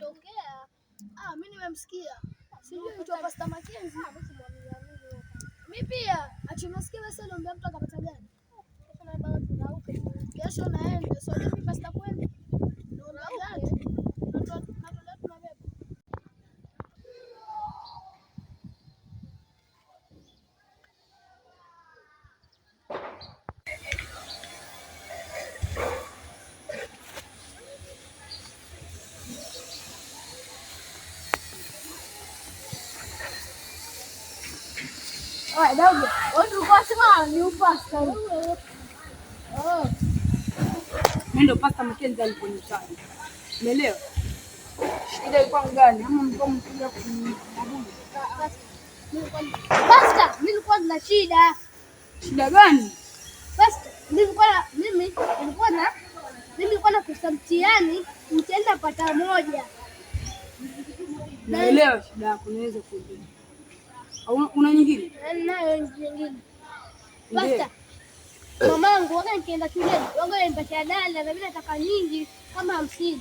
aliongea. Mimi nimemsikia. Sijui mtu Pastor Mackenzie. Mimi pia achimesikia sasa naomba mtu akapata gani? Kesho naenda. So mimi Pastor kwenda. Naomba gani? Dogo, ulikuwa sema ni Pastor. Mimi ndo Pastor Mackenzie aliponitaja. Umeelewa? Shida ilikuwa ngani? Ama mko mkuja kumwabudu? Pastor, mimi nilikuwa na shida. Shida gani? Pastor, mimi nilikuwa na kusamtiani, mtenda pata moja. Naelewa shida yako, naweza kuelewa. Una nyingine? Nayo nyingine. Pastor, mamangu wakati nikienda shuleni, wangu nipatia dala na mimi nataka nyingi kama 50.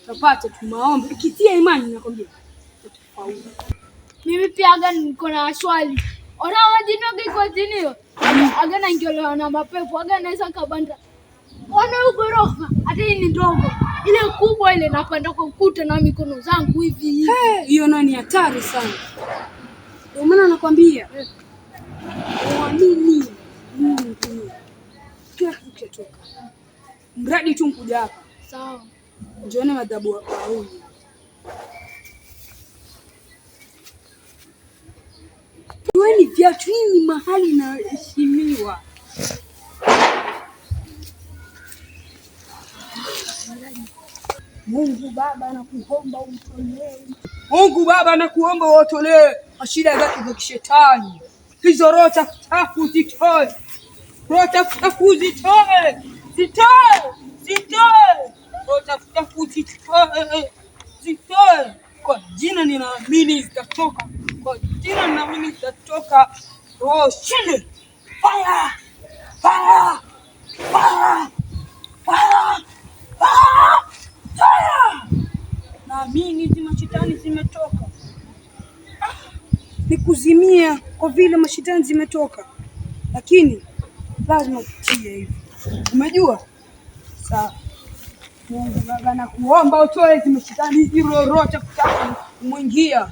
Tapata tu maombi. Ukitia imani nakwambia utafaulu. Mimi pia niko na swali. Ona wajinoge kwa jinio. Agana ingiolewa na mapepo, agana isa kabanda. Ona ugorofa, hata hii ni ndogo. Ile kubwa ile napanda kwa ukuta na mikono zangu hivi. Hiyo nani hatari sana. Ndio maana nakwambia. Uamini Mungu. Kila kitu kitatoka. Mradi tu mkuja hapa. Sawa. Njoone madhabu wa huyu. Tueni viatu, hii ni mahali inaheshimiwa. Mungu Baba nakuomba umtolee. Mungu Baba nakuomba utolee shida zake za kishetani. Hizo roho chafu zitoe. Roho chafu zitoe. Roho chafu zitoe. Kwa jina ninaamini zitatoka. Kwa jina ninaamini zitatoka. Roho shinde. Fire! Fire! Fire! Fire! Fire! Naamini hizi mashetani zimetoka. Ni kuzimia kwa vile mashetani zimetoka. Lakini lazima utie hivi. Umejua? Sawa. Mungu Baba nakuomba utoe hizi mashetani hizi roho chafu kumwingia.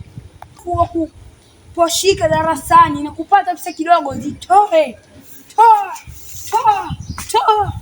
Kushika darasani na kupata pesa kidogo zitoe. Toa.